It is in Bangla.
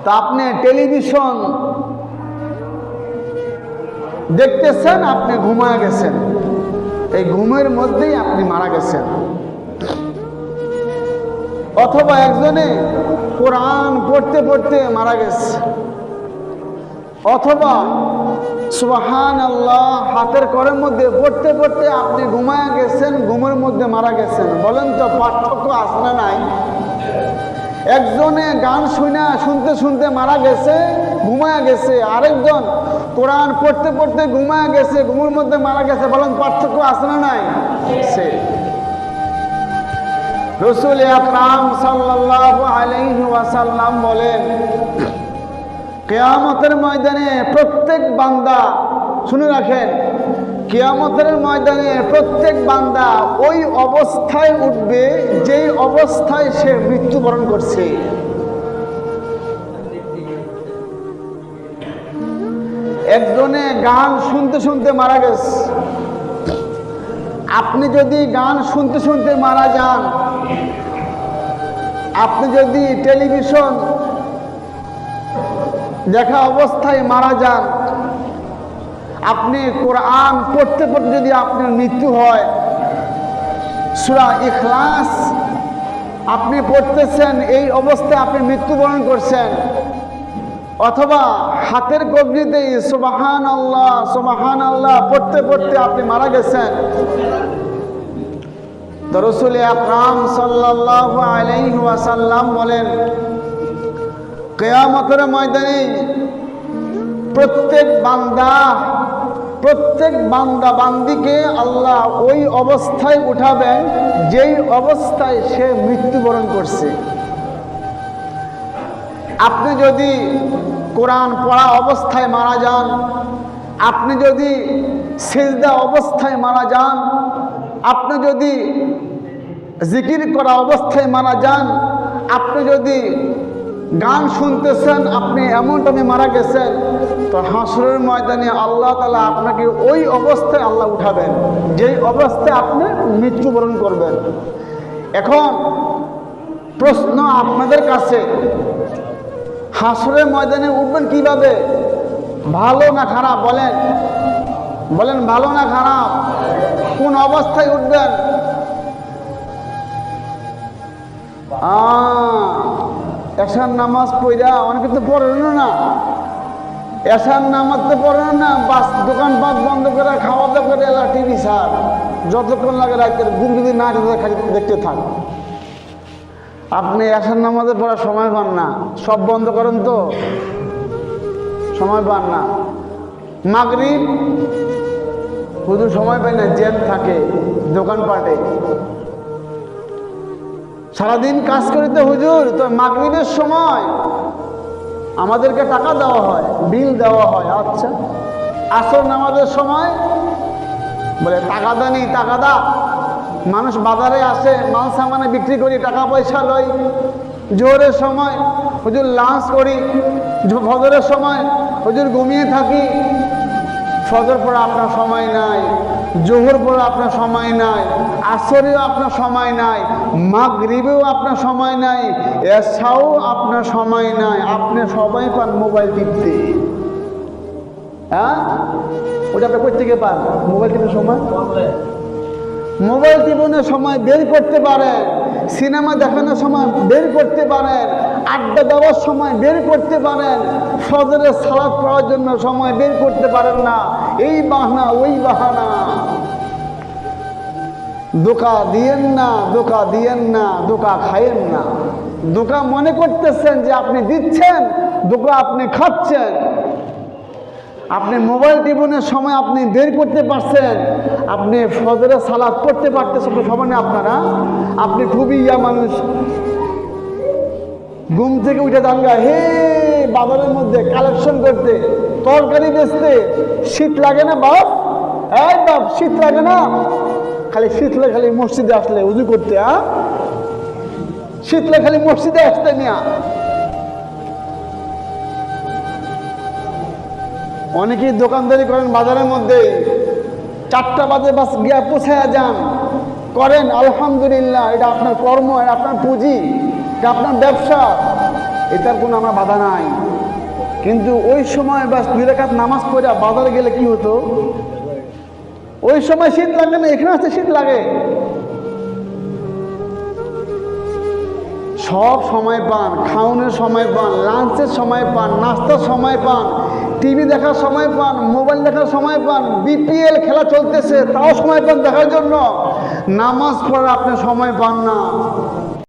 তা আপনি টেলিভিশন দেখতেছেন, আপনি ঘুমায় গেছেন, এই ঘুমের মধ্যেই আপনি মারা গেছেন। অথবা একজনে কোরআন পড়তে পড়তে মারা গেছে, অথবা সুবহানাল্লাহ হাতের করের মধ্যে পড়তে পড়তে আপনি ঘুমায় গেছেন, ঘুমের মধ্যে মারা গেছেন। বলেন তো পার্থক্য আছে না নাই? একজনে গান শুনতে শুনতে মারা গেছে, ঘুমায় গেছে, আরেকজন কোরআন পড়তে পড়তে ঘুমায় গেছে, ঘুমের মধ্যে মারা গেছে। বলেন পার্থক্য আছে না নাই? রাসূল আকরাম সাল্লাল্লাহু আলাইহি ওয়াসাল্লাম বলেন, কিয়ামতের ময়দানে প্রত্যেক বান্দা, শুনে রাখেন, কিয়ামতের ময়দানে প্রত্যেক বান্দা ওই অবস্থায় উঠবে যেই অবস্থায় সে মৃত্যুবরণ করছে। একজনে গান শুনতে শুনতে মারা গেছে। আপনি যদি গান শুনতে শুনতে মারা যান, আপনি যদি টেলিভিশন দেখা অবস্থায় মারা যান, আপনি কোরআন পড়তে পড়তে যদি আপনার মৃত্যু হয়, সূরা ইখলাস আপনি পড়তেছেন, এই অবস্থায় আপনি মৃত্যুবরণ করছেন, অথবা হাতের কবজিতে সুবহানাল্লাহ সুবহানাল্লাহ পড়তে পড়তে আপনি মারা গেছেন, তো রাসূল আকরাম সাল্লাল্লাহু আলাইহি ওয়াসাল্লাম বলেন, কিয়ামতের ময়দানে প্রত্যেক বান্দা বান্দিকে আল্লাহ ওই অবস্থায় উঠাবেন যেই অবস্থায় সে মৃত্যুবরণ করছে। আপনি যদি কোরআন পড়া অবস্থায় মারা যান, আপনি যদি সিজদা অবস্থায় মারা যান, আপনি যদি জিকির করা অবস্থায় মারা যান, আপনি যদি গান শুনতেছেন, আপনি এমন টাইমে মারা গেছেন, তো হাসরের ময়দানে আল্লাহ তাআলা আপনাকে ওই অবস্থায় আল্লাহ উঠাবেন যেই অবস্থায় আপনি মৃত্যুবরণ করবেন। এখন প্রশ্ন আপনাদের কাছে, হাসরের ময়দানে উঠবেন কিভাবে? ভালো না খারাপ? বলেন ভালো না খারাপ? কোন অবস্থায় উঠবেন? এশার নামাজ পড়া অনেকে তো পড়েন না, এশার নামাজ তো পড়েন না, বাস দোকানপাট বন্ধ করে খাওয়া দাওয়া করে এলা টিভি ছাড়, যতক্ষণ লাগে রাতের গুনগুনি না দেখতে থাক। আপনি এশার নামাজে পড়ার সময় পান না, সব বন্ধ করেন তো সময় পান না। মাগরিব হুজুর সময় পায় না, জ্যাম থাকে দোকানপাটে, সারাদিন কাজ করিতে হুজুর, তো মাগরিবের সময় আমাদেরকে টাকা দেওয়া হয়, বিল দেওয়া হয়। আচ্ছা, আসর নামাজের সময় বলে টাকা দানি, টাকা দা। মানুষ বাজারে আসে, মাল সামানে বিক্রি করি, টাকা পয়সা লই। জোহরের সময় হুজুর লাঞ্চ করি, ফজরের সময় হুজুর ঘুমিয়ে থাকি। ফজর পড়া আপনার সময় নাই, জোহর পড়া আপনার সময় নাই, আসরেও আপনার সময় নাই, মাগরিবেও আপনার সময় নাই, এশাও আপনার সময় নাই। আপনি সবাই পান মোবাইল টিপতে। হ্যাঁ, ওটা আপনি কোথা থেকে পান? মোবাইল টিপার সময়, মোবাইল টিপনের সময় বের করতে পারেন, সিনেমা দেখানোর সময় বের করতে পারেন, আড্ডা দেওয়ার সময় বের করতে পারেন, ফজরের সালাত পড়ার জন্য সময় বের করতে পারেন না। এই বাহানা ওই বাহানা, ধোঁকা দিয়েন না, ধোঁকা দিয়েন না, ধোঁকা খাইয়েন না। ধোঁকা মনে করতেছেন যে আপনি দিচ্ছেন, ধোঁকা আপনি খাচ্ছেন। আপনি মোবাইল টিপনের সময় আপনি বের করতে পারছেন, আপনি ফজরের সালাত পড়তে পারতেছেন সমানে আপনারা। আপনি খুবই মানুষ, ঘুম থেকে উঠে দাঙ্গা হে বাজারের মধ্যে কালেকশন করতে, তরকারি বেচতে। শীত লাগে না বাপ? এই বাপ, শীত লাগে না? খালি শীতলে খালি মসজিদে আসলে উজু করতে, শীতলে খালি মসজিদে আসতে নিয়া। অনেকেই দোকানদারি করেন বাজারের মধ্যে, 4টা বাজে বাস গিয়া পৌঁছায়া যান, করেন আলহামদুলিল্লাহ, এটা আপনার কর্ম, এটা আপনার পুঁজি, এটা আপনার ব্যবসা। এটার কোনো আমার বাধা নাই। কিন্তু ওই সময় বাস 2 রাকাত নামাজ পড়ে বাজারে গেলে কি হতো? ওই সময় শীত লাগে না, এখানে আসতে শীত লাগে। সব সময় পান, খাওয়ানোর সময় পান, লাঞ্চের সময় পান, নাস্তার সময় পান, টিভি দেখার সময় পান, মোবাইল দেখার সময় পান, বিপিএল খেলা চলতেছে তাও সময় পান দেখার জন্য। নামাজ পড়ার আপনি সময় পান না।